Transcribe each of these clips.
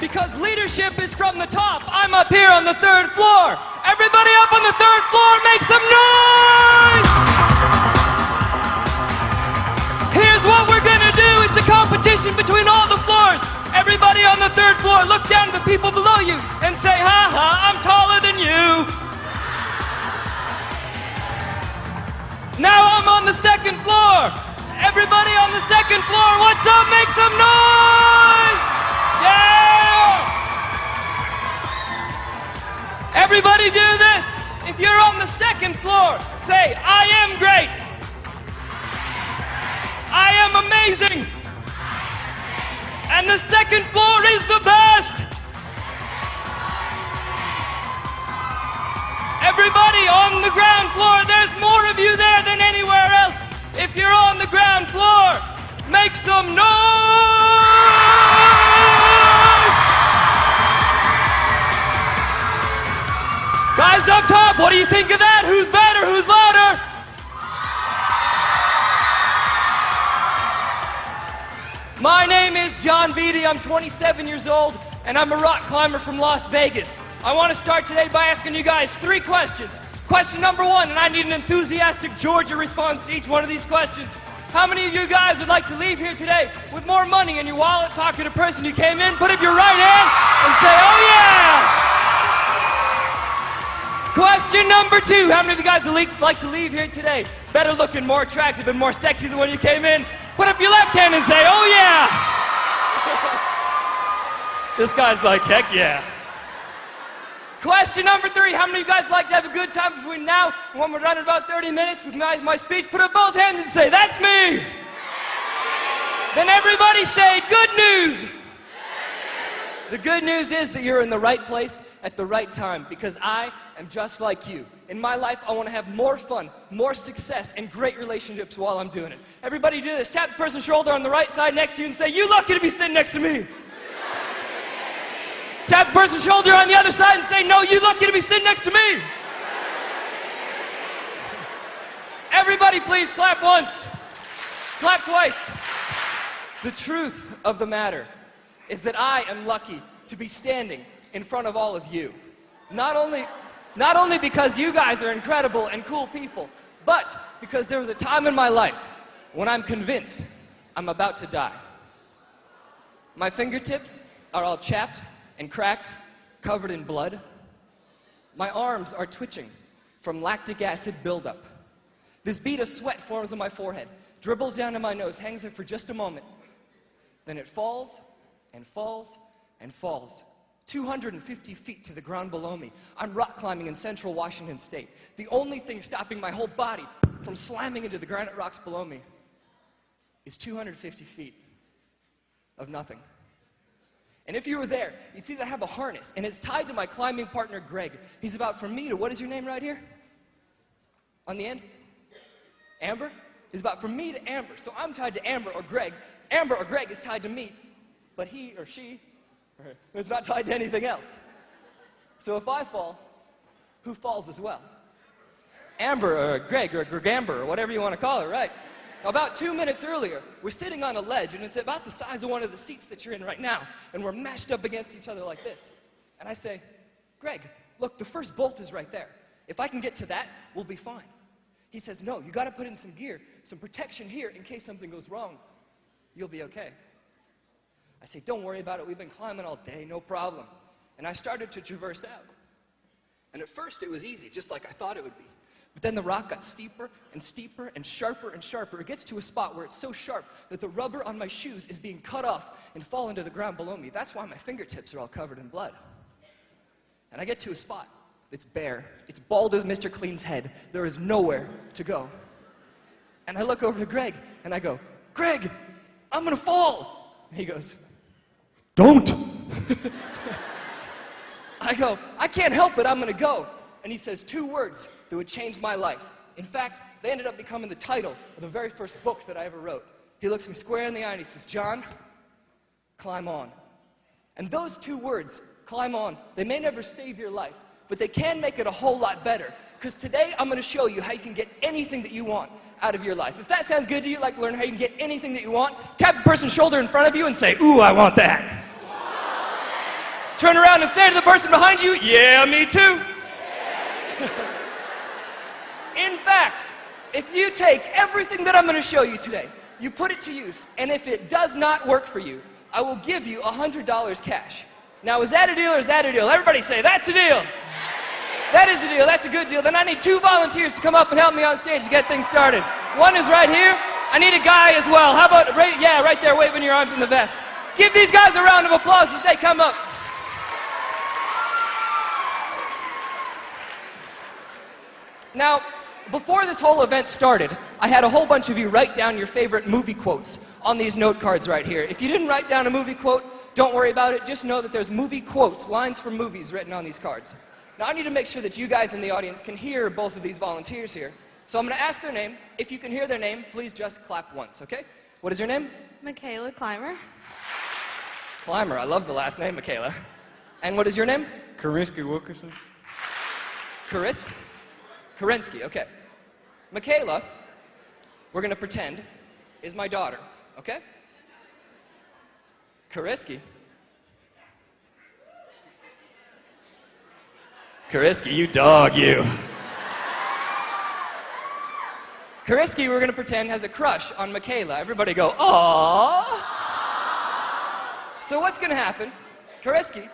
Because leadership is from the top. I'm up here on the 3rd floor. Everybody up on the 3rd floor, make some noise! Here's what we're gonna do. It's a competition between all the floors. Everybody on the 3rd floor, look down at the people below you and say, ha ha, I'm taller than you. Now I'm on the 2nd floor. Everybody on the 2nd floor, what's up? Make some noise! Yeah! Everybody do this. If you're on the 2nd floor, say, I am great. I am amazing. And the 2nd floor is the best. Everybody on the ground floor, there's more of you there than anywhere else. If you're on the ground floor, make some noise! Guys up top, what do you think of that? Who's better? Who's louder? My name is John Beede. I'm 27 years old, and I'm a rock climber from Las Vegas. I want to start today by asking you guys 3 questions. Question number 1, and I need an enthusiastic Georgia response to each one of these questions. How many of you guys would like to leave here today with more money in your wallet, pocket, or purse than you came in? Put up your right hand and say, oh yeah! Question number 2, how many of you guys would like to leave here today better looking, more attractive, and more sexy than when you came in? Put up your left hand and say, oh yeah! This guy's like, heck yeah. Question number 3, how many of you guys would like to have a good time between now and when we're done in about 30 minutes with my speech? Put up both hands and say, that's me! Then everybody say, good news! The good news is that you're in the right place at the right time, because I am just like you. In my life, I want to have more fun, more success, and great relationships while I'm doing it. Everybody do this. Tap the person's shoulder on the right side next to you and say, you lucky to be sitting next to me. Tap the person's shoulder on the other side and say, no, you lucky to be sitting next to me. Everybody please clap once. Clap twice. The truth of the matter is that I am lucky to be standing in front of all of you. Not only because you guys are incredible and cool people, but because there was a time in my life when I'm convinced I'm about to die. My fingertips are all chapped and cracked, covered in blood. My arms are twitching from lactic acid buildup. This bead of sweat forms on my forehead, dribbles down to my nose, hangs there for just a moment. Then it falls and falls and falls. 250 feet to the ground below me. I'm rock climbing in central Washington state. The only thing stopping my whole body from slamming into the granite rocks below me is 250 feet of nothing. And if you were there, you'd see that I have a harness, and it's tied to my climbing partner, Greg. He's about from me to, what is your name right here? On the end? Amber? He's about from me to Amber. So I'm tied to Amber or Greg. Amber or Greg is tied to me, but he or she is not tied to anything else. So if I fall, who falls as well? Amber or Greg or Gregamber or whatever you want to call her, right? About 2 minutes earlier, we're sitting on a ledge, and it's about the size of one of the seats that you're in right now, and we're mashed up against each other like this. And I say, Greg, look, the first bolt is right there. If I can get to that, we'll be fine. He says, no, you got to put in some gear, some protection here in case something goes wrong. You'll be okay. I say, don't worry about it. We've been climbing all day, no problem. And I started to traverse out. And at first, it was easy, just like I thought it would be. But then the rock got steeper and steeper and sharper and sharper. It gets to a spot where it's so sharp that the rubber on my shoes is being cut off and falling to the ground below me. That's why my fingertips are all covered in blood. And I get to a spot that's bare. It's bald as Mr. Clean's head. There is nowhere to go. And I look over to Greg and I go, Greg, I'm gonna fall. And he goes, don't. I go, I can't help it, I'm gonna go. And he says 2 words that would change my life. In fact, they ended up becoming the title of the very first book that I ever wrote. He looks me square in the eye and he says, John, climb on. And those 2 words, climb on, they may never save your life, but they can make it a whole lot better. Because today I'm gonna show you how you can get anything that you want out of your life. If that sounds good to you, like to learn how you can get anything that you want, tap the person's shoulder in front of you and say, ooh, I want that. turn around and say to the person behind you, yeah, me too. In fact, if you take everything that I'm going to show you today, you put it to use, and if it does not work for you, I will give you $100 cash. Now, is that a deal or is that a deal? Everybody say, that's a deal. That is a deal. That's a good deal. Then I need 2 volunteers to come up and help me on stage to get things started. One is right here. I need a guy as well. How about, right there, waving your arms in the vest. Give these guys a round of applause as they come up. Now, before this whole event started, I had a whole bunch of you write down your favorite movie quotes on these note cards right here. If you didn't write down a movie quote, don't worry about it. Just know that there's movie quotes, lines from movies written on these cards. Now, I need to make sure that you guys in the audience can hear both of these volunteers here. So I'm going to ask their name. If you can hear their name, please just clap once, okay? What is your name? Michaela Clymer. Clymer, I love the last name, Michaela. And what is your name? Karinsky Wilkerson. Kerensky, okay. Michaela, we're going to pretend, is my daughter, okay? Karinsky, you dog, you. Karinsky, we're going to pretend, has a crush on Michaela. Everybody go, aww. So what's going to happen, Karinsky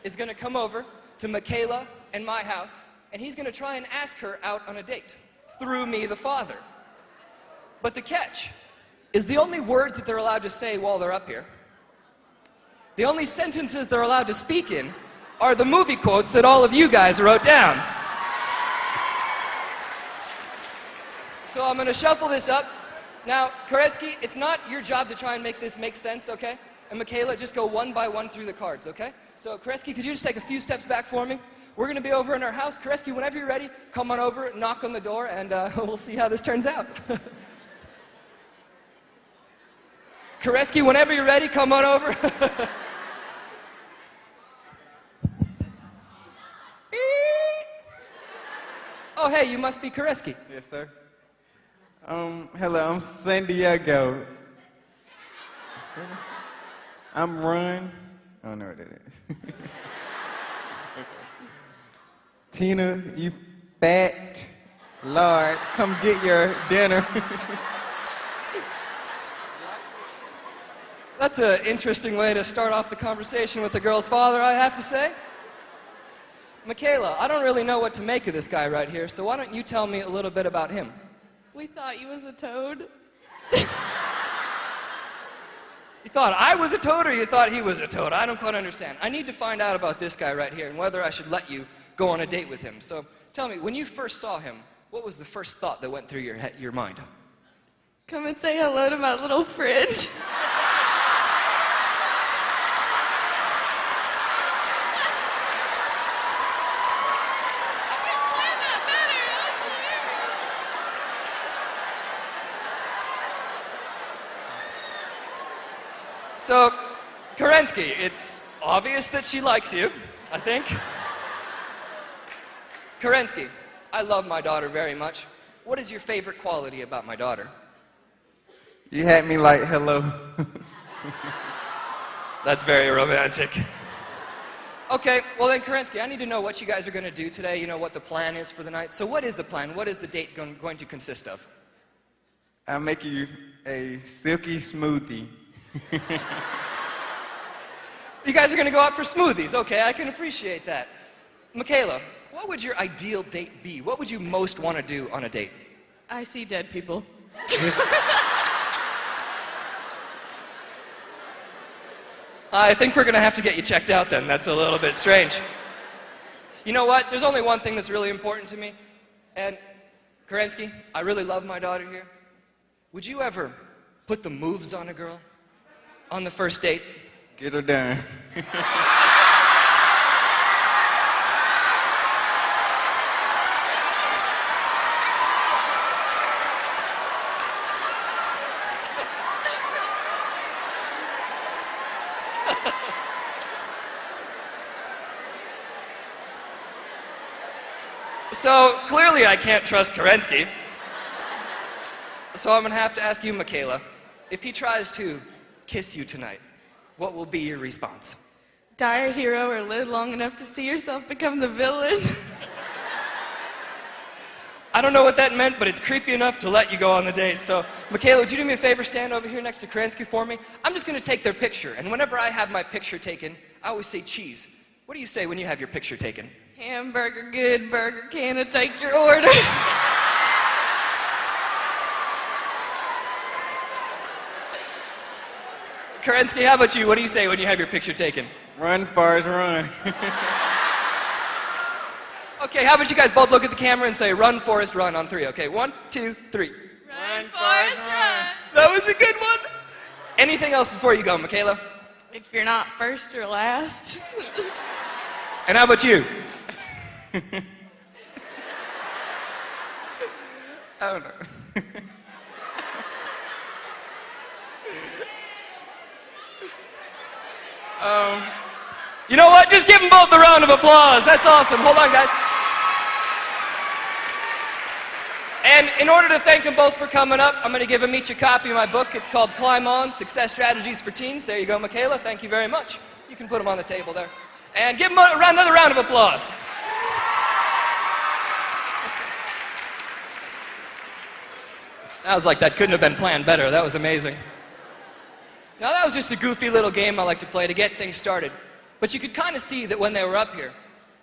is going to come over to Michaela and my house, and he's going to try and ask her out on a date through me, the father. But the catch is the only words that they're allowed to say while they're up here, the only sentences they're allowed to speak in are the movie quotes that all of you guys wrote down. So I'm going to shuffle this up. Now, Karinsky, it's not your job to try and make this make sense, okay? And Michaela, just go one by one through the cards, okay? So Karinsky, could you just take a few steps back for me? We're going to be over in our house. Karinsky, whenever you're ready, come on over, knock on the door, and we'll see how this turns out. Karinsky, whenever you're ready, come on over. Oh, hey, you must be Karinsky. Yes, sir. Hello, I'm San Diego. I'm Run. I don't know what that is. Tina, you fat lord, come get your dinner. That's an interesting way to start off the conversation with the girl's father, I have to say. Michaela, I don't really know what to make of this guy right here, so why don't you tell me a little bit about him? We thought you was a toad. You thought I was a toad or you thought he was a toad? I don't quite understand. I need to find out about this guy right here and whether I should let you go on a date with him. So tell me, when you first saw him, what was the first thought that went through your mind? Come and say hello to my little fridge. So, Karinsky, it's obvious that she likes you, I think. Karinsky, I love my daughter very much. What is your favorite quality about my daughter? You had me like, hello. That's very romantic. Okay, well then, Karinsky, I need to know what you guys are going to do today, you know, what the plan is for the night. So what is the plan? What is the date going to consist of? I'll make you a silky smoothie. You guys are going to go out for smoothies. Okay, I can appreciate that. Michaela, what would your ideal date be? What would you most want to do on a date? I see dead people. I think we're going to have to get you checked out then. That's a little bit strange. You know what? There's only one thing that's really important to me. And, Karinsky, I really love my daughter here. Would you ever put the moves on a girl on the first date? Get her done. So, clearly I can't trust Karinsky. So I'm going to have to ask you, Michaela, if he tries to kiss you tonight, what will be your response? Die a hero or live long enough to see yourself become the villain. I don't know what that meant, but it's creepy enough to let you go on the date. So, Michaela, would you do me a favor? Stand over here next to Kerensky for me. I'm just going to take their picture. And whenever I have my picture taken, I always say cheese. What do you say when you have your picture taken? Hamburger good, burger can I take your order? Kerensky, how about you? What do you say when you have your picture taken? Run, Forrest, run. Okay, how about you guys both look at the camera and say, run, Forrest, run on 3. Okay, 1, 2, 3. Run, Forrest, run. That was a good one. Anything else before you go, Michaela? If you're not first or last. And how about you? I don't know. You know what? Just give them both a round of applause. That's awesome. Hold on, guys. And in order to thank them both for coming up, I'm going to give them each a copy of my book. It's called Climb On, Success Strategies for Teens. There you go, Michaela. Thank you very much. You can put them on the table there. And give them another round of applause. I was like, that couldn't have been planned better. That was amazing. Now, that was just a goofy little game I like to play to get things started. But you could kind of see that when they were up here,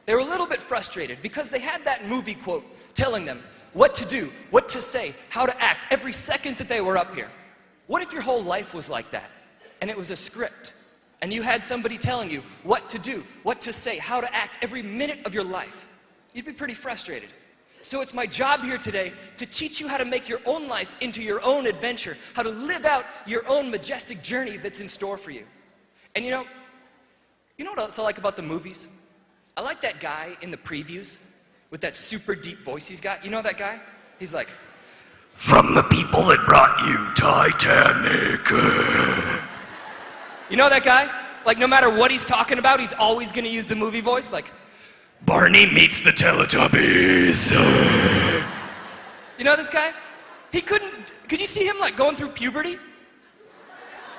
they were a little bit frustrated because they had that movie quote telling them what to do, what to say, how to act every second that they were up here. What if your whole life was like that? And it was a script. And you had somebody telling you what to do, what to say, how to act every minute of your life. You'd be pretty frustrated. So it's my job here today to teach you how to make your own life into your own adventure, how to live out your own majestic journey that's in store for you. And you know what else I like about the movies? I like that guy in the previews with that super deep voice he's got. You know that guy? He's like, from the people that brought you Titanic. You know that guy? Like no matter what he's talking about, he's always gonna use the movie voice, like, Barney meets the Teletubbies. You know this guy? Could you see him like going through puberty?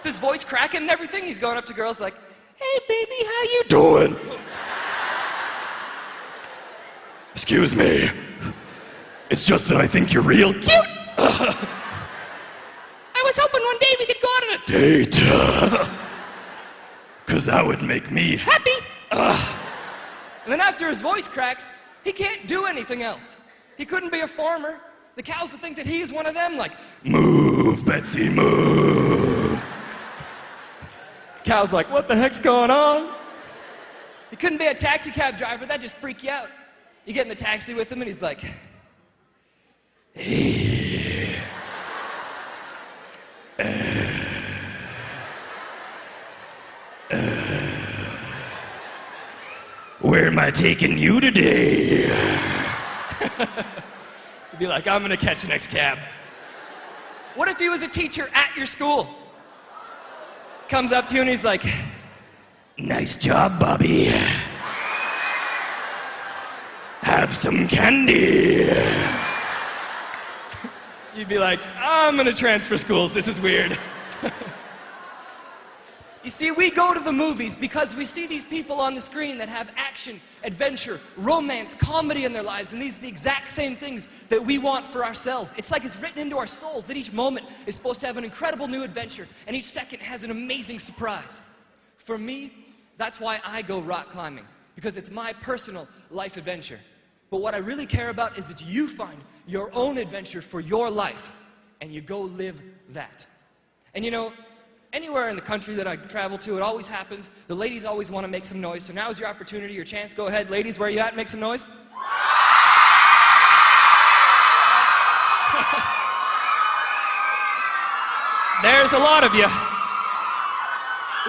This voice cracking and everything. He's going up to girls like, hey baby, how you doing? Excuse me. It's just that I think you're real cute. I was hoping one day we could go out on a date. Cause that would make me happy. And then after his voice cracks, he can't do anything else. He couldn't be a farmer. The cows would think that he's one of them, like, move, Betsy, move. Cow's like, what the heck's going on? He couldn't be a taxi cab driver, that'd just freak you out. You get in the taxi with him and he's like, hey. Where am I taking you today? You'd be like, I'm gonna catch the next cab. What if he was a teacher at your school? Comes up to you and he's like, nice job, Bobby. Have some candy. You'd be like, I'm gonna transfer schools, this is weird. You see, we go to the movies because we see these people on the screen that have action, adventure, romance, comedy in their lives, and these are the exact same things that we want for ourselves. It's like it's written into our souls that each moment is supposed to have an incredible new adventure, and each second has an amazing surprise. For me, that's why I go rock climbing, because it's my personal life adventure. But what I really care about is that you find your own adventure for your life, and you go live that. And you know, anywhere in the country that I travel to, it always happens. The ladies always want to make some noise, so now's your opportunity, your chance. Go ahead, ladies, where are you at? Make some noise. There's a lot of you.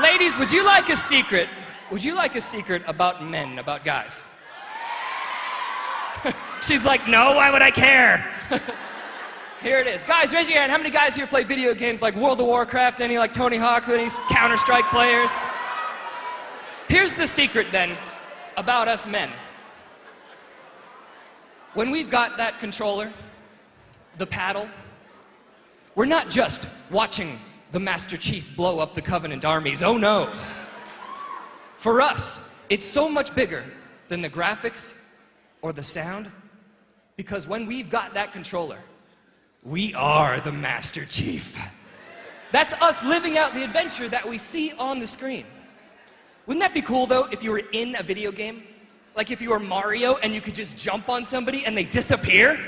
Ladies, would you like a secret? Would you like a secret about men, about guys? She's like, no, why would I care? Here it is. Guys, raise your hand. How many guys here play video games like World of Warcraft? Any like Tony Hawk, any Counter-Strike players? Here's the secret then about us men. When we've got that controller, the paddle, we're not just watching the Master Chief blow up the Covenant armies. Oh no. For us, it's so much bigger than the graphics or the sound, because when we've got that controller, we are the Master Chief. That's us living out the adventure that we see on the screen. Wouldn't that be cool, though, if you were in a video game? Like if you were Mario and you could just jump on somebody and they disappear?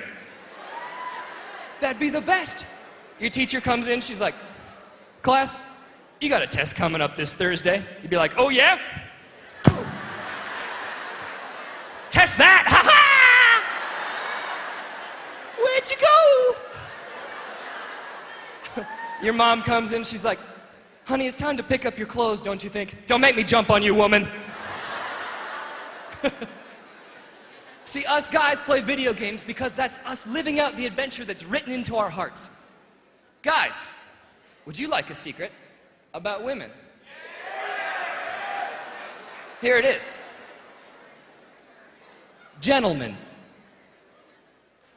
That'd be the best. Your teacher comes in, she's like, class, you got a test coming up this Thursday. You'd be like, oh yeah? Test that, ha-ha! Where'd you go? Your mom comes in, she's like, honey, it's time to pick up your clothes, don't you think? Don't make me jump on you, woman. See, us guys play video games because that's us living out the adventure that's written into our hearts. Guys, would you like a secret about women? Here it is. Gentlemen,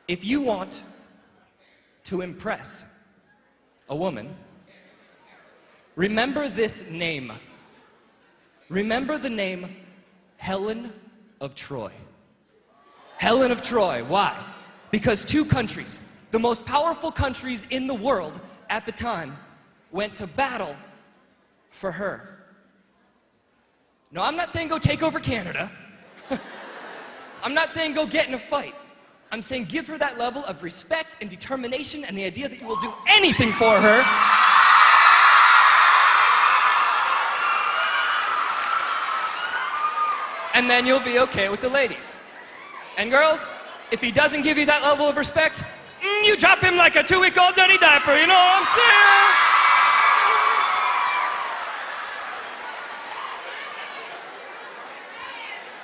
if you want to impress a woman, remember this name. Remember the name Helen of Troy. Helen of Troy. Why? Because two countries, the most powerful countries in the world at the time, went to battle for her. No, I'm not saying go take over Canada. I'm not saying go get in a fight. I'm saying give her that level of respect and determination and the idea that you will do anything for her. And then you'll be okay with the ladies. And girls, if he doesn't give you that level of respect, you drop him like a 2-week-old dirty diaper, you know what I'm saying?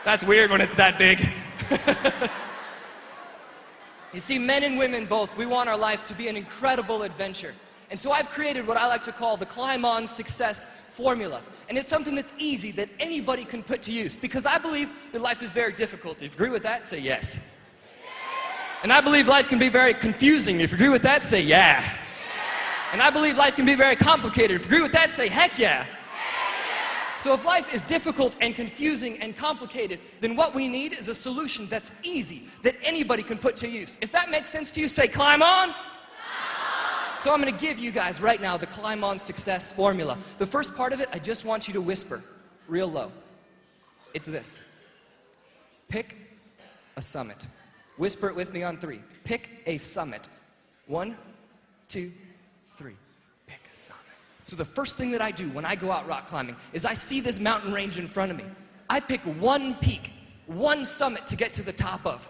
That's weird when it's that big. You see, men and women both, we want our life to be an incredible adventure. And so I've created what I like to call the Climb On Success Formula. And it's something that's easy, that anybody can put to use. Because I believe that life is very difficult. If you agree with that, say yes. And I believe life can be very confusing. If you agree with that, say yeah. And I believe life can be very complicated. If you agree with that, say heck yeah. So if life is difficult and confusing and complicated, then what we need is a solution that's easy, that anybody can put to use. If that makes sense to you, say climb on. So I'm going to give you guys right now the Climb On Success Formula. The first part of it, I just want you to whisper real low. It's this. Pick a summit. Whisper it with me on 3. Pick a summit. 1, 2, 3. Pick a summit. So the first thing that I do when I go out rock climbing is I see this mountain range in front of me. I pick one peak, one summit to get to the top of.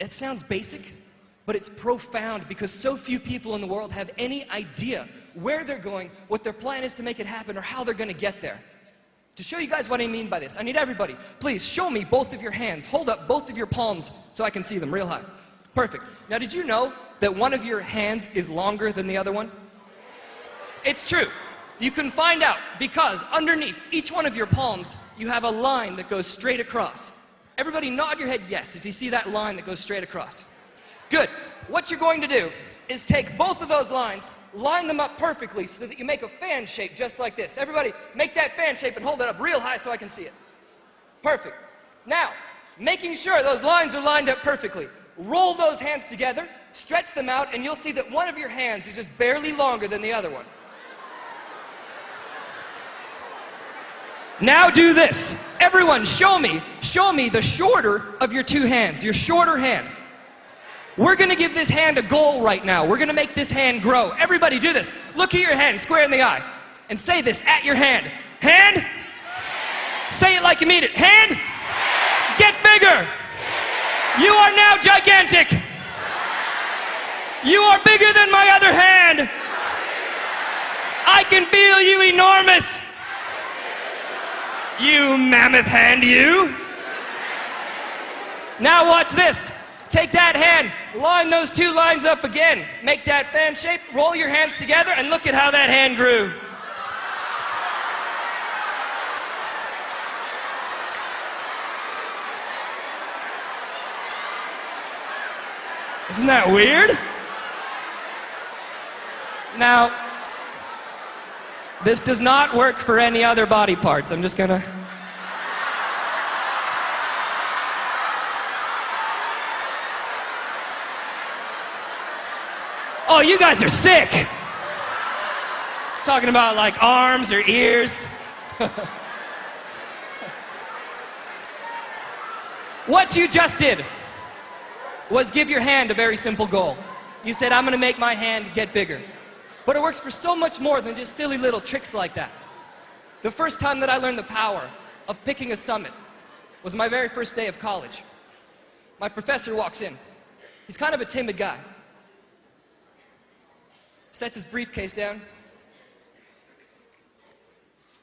It sounds basic, but it's profound because so few people in the world have any idea where they're going, what their plan is to make it happen, or how they're going to get there. To show you guys what I mean by this, I need everybody, please show me both of your hands. Hold up both of your palms so I can see them real high. Perfect. Now, did you know that one of your hands is longer than the other one? It's true. You can find out because underneath each one of your palms, you have a line that goes straight across. Everybody nod your head yes if you see that line that goes straight across. Good. What you're going to do is take both of those lines, line them up perfectly so that you make a fan shape just like this. Everybody, make that fan shape and hold it up real high so I can see it. Perfect. Now, making sure those lines are lined up perfectly, roll those hands together, stretch them out, and you'll see that one of your hands is just barely longer than the other one. Now do this. Everyone, show me the shorter of your two hands, your shorter hand. We're gonna give this hand a goal right now. We're gonna make this hand grow. Everybody do this. Look at your hand square in the eye and say this at your hand. Hand. Say it like you mean it. Hand. Get bigger. You are now gigantic. You are bigger than my other hand. I can feel you enormous. You mammoth hand, you. Now watch this. Take that hand, line those two lines up again. Make that fan shape, roll your hands together, and look at how that hand grew. Isn't that weird? Now, this does not work for any other body parts. I'm just gonna Oh, you guys are sick. Talking about like arms or ears. What you just did was give your hand a very simple goal. You said, I'm gonna make my hand get bigger. But it works for so much more than just silly little tricks like that. The first time that I learned the power of picking a summit was my very first day of college. My professor walks in. He's kind of a timid guy. Sets his briefcase down.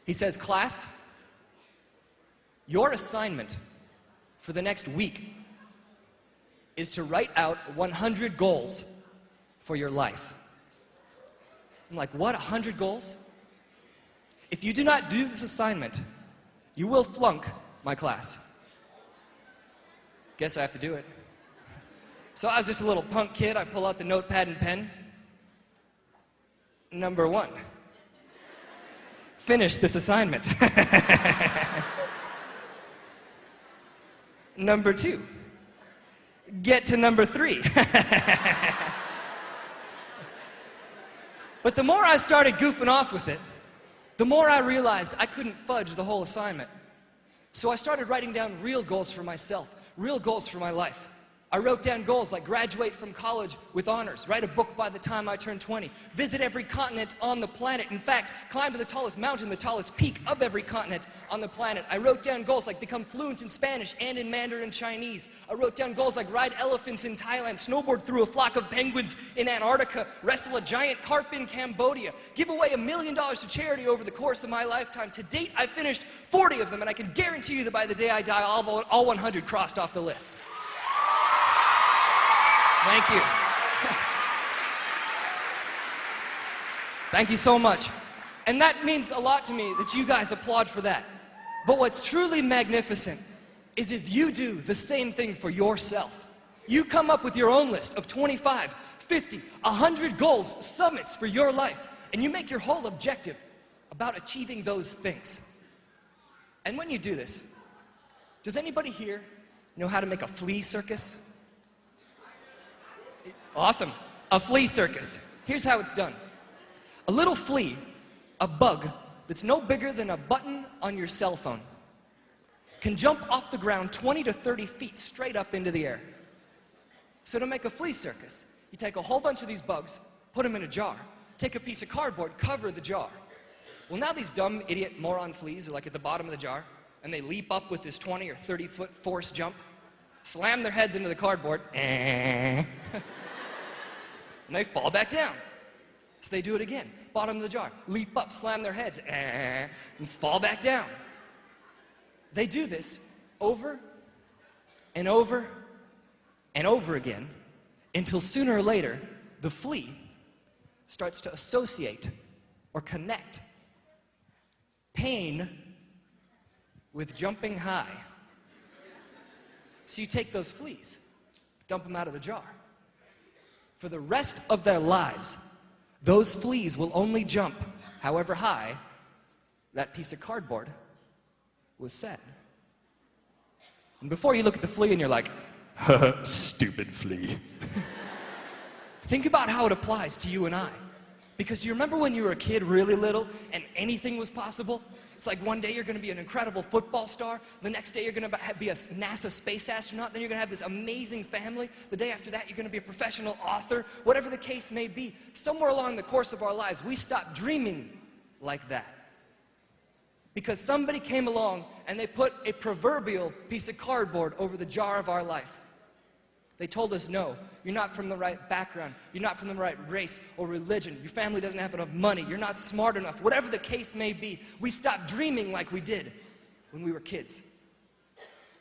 He says, class, your assignment for the next week is to write out 100 goals for your life. I'm like, what, 100 goals? If you do not do this assignment, you will flunk my class. Guess I have to do it. So I was just a little punk kid. I pull out the notepad and pen. Number 1, finish this assignment. Number 2, get to number 3. But the more I started goofing off with it, the more I realized I couldn't fudge the whole assignment. So I started writing down real goals for myself, real goals for my life. I wrote down goals like graduate from college with honors, write a book by the time I turn 20, visit every continent on the planet. In fact, climb to the tallest mountain, the tallest peak of every continent on the planet. I wrote down goals like become fluent in Spanish and in Mandarin Chinese. I wrote down goals like ride elephants in Thailand, snowboard through a flock of penguins in Antarctica, wrestle a giant carp in Cambodia, give away $1 million to charity over the course of my lifetime. To date, I've finished 40 of them, and I can guarantee you that by the day I die, all 100 crossed off the list. Thank you. Thank you so much. And that means a lot to me that you guys applaud for that. But what's truly magnificent is if you do the same thing for yourself. You come up with your own list of 25, 50, 100 goals, summits for your life, and you make your whole objective about achieving those things. And when you do this, does anybody here know how to make a flea circus? Awesome. A flea circus. Here's how it's done. A little flea, a bug that's no bigger than a button on your cell phone, can jump off the ground 20 to 30 feet straight up into the air. So to make a flea circus, you take a whole bunch of these bugs, put them in a jar, take a piece of cardboard, cover the jar. Well, now these dumb, idiot, moron fleas are like at the bottom of the jar, and they leap up with this 20 or 30-foot force jump, slam their heads into the cardboard, and they fall back down. So they do it again. Bottom of the jar. Leap up, slam their heads, and fall back down. They do this over and over and over again until sooner or later, the flea starts to associate or connect pain with jumping high. So you take those fleas, dump them out of the jar. For the rest of their lives, those fleas will only jump however high that piece of cardboard was set. And before you look at the flea and you're like, stupid flea. Think about how it applies to you and I. Because you remember when you were a kid really little and anything was possible? It's like one day you're going to be an incredible football star, the next day you're going to be a NASA space astronaut, then you're going to have this amazing family, the day after that you're going to be a professional author, whatever the case may be. Somewhere along the course of our lives, we stop dreaming like that. Because somebody came along and they put a proverbial piece of cardboard over the jar of our life. They told us, no, you're not from the right background, you're not from the right race or religion, your family doesn't have enough money, you're not smart enough, whatever the case may be. We stopped dreaming like we did when we were kids.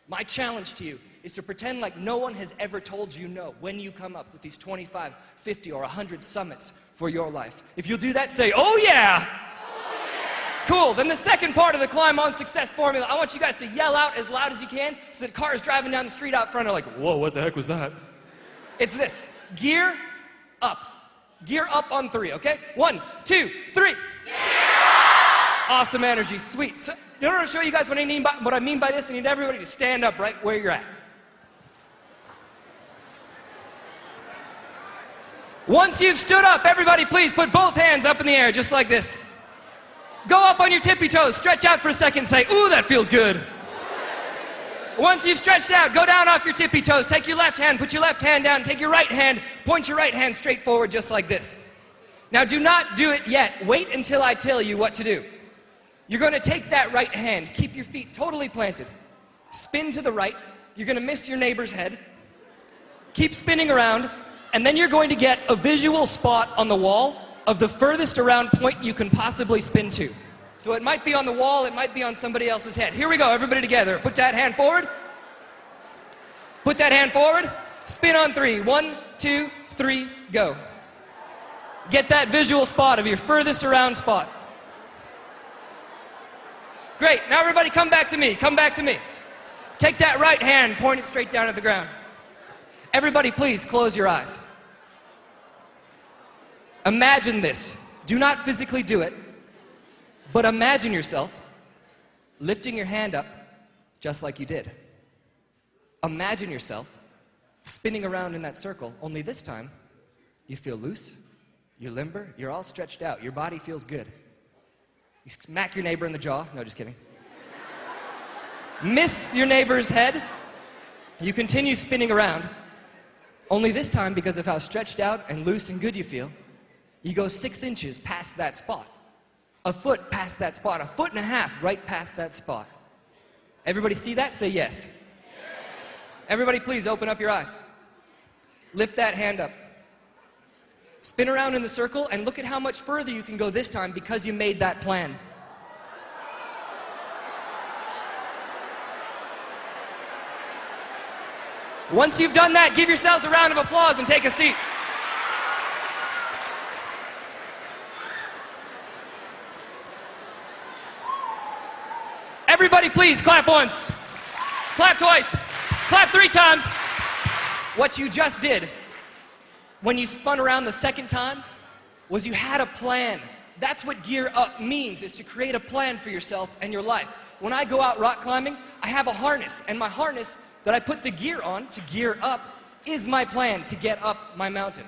My challenge to you is to pretend like no one has ever told you no when you come up with these 25, 50, or 100 summits for your life. If you'll do that, say, oh yeah! Cool, then the second part of the Climb On Success formula, I want you guys to yell out as loud as you can so that cars driving down the street out front are like, whoa, what the heck was that? It's this, gear up. Gear up on 3, okay? 1, 2, 3. Gear up! Awesome energy, sweet. So, in order to show you guys what I mean by this, I need everybody to stand up right where you're at. Once you've stood up, everybody please put both hands up in the air, just like this. Go up on your tippy toes, stretch out for a second, say, ooh, that feels good. Once you've stretched out, go down off your tippy toes, take your left hand, put your left hand down, take your right hand, point your right hand straight forward, just like this. Now do not do it yet. Wait until I tell you what to do. You're going to take that right hand, keep your feet totally planted, spin to the right, you're going to miss your neighbor's head, keep spinning around, and then you're going to get a visual spot on the wall of the furthest around point you can possibly spin to. So it might be on the wall, it might be on somebody else's head. Here we go, everybody together. Put that hand forward. Put that hand forward. Spin on 3. 1, 2, 3, go. Get that visual spot of your furthest around spot. Great, now everybody come back to me, come back to me. Take that right hand, point it straight down at the ground. Everybody please close your eyes. Imagine this. Do not physically do it, but imagine yourself lifting your hand up just like you did. Imagine yourself spinning around in that circle, only this time you feel loose, you're limber, you're all stretched out, your body feels good. You smack your neighbor in the jaw. No, just kidding. Miss your neighbor's head. You continue spinning around. Only this time, because of how stretched out and loose and good you feel, you go 6 inches past that spot. A foot past that spot. 1.5 feet right past that spot. Everybody see that? Say yes. Yes. Everybody please open up your eyes. Lift that hand up. Spin around in the circle and look at how much further you can go this time because you made that plan. Once you've done that, give yourselves a round of applause and take a seat. Everybody please clap once, clap twice, clap 3 times. What you just did when you spun around the second time was you had a plan. That's what gear up means, is to create a plan for yourself and your life. When I go out rock climbing, I have a harness, and my harness that I put the gear on to gear up is my plan to get up my mountain.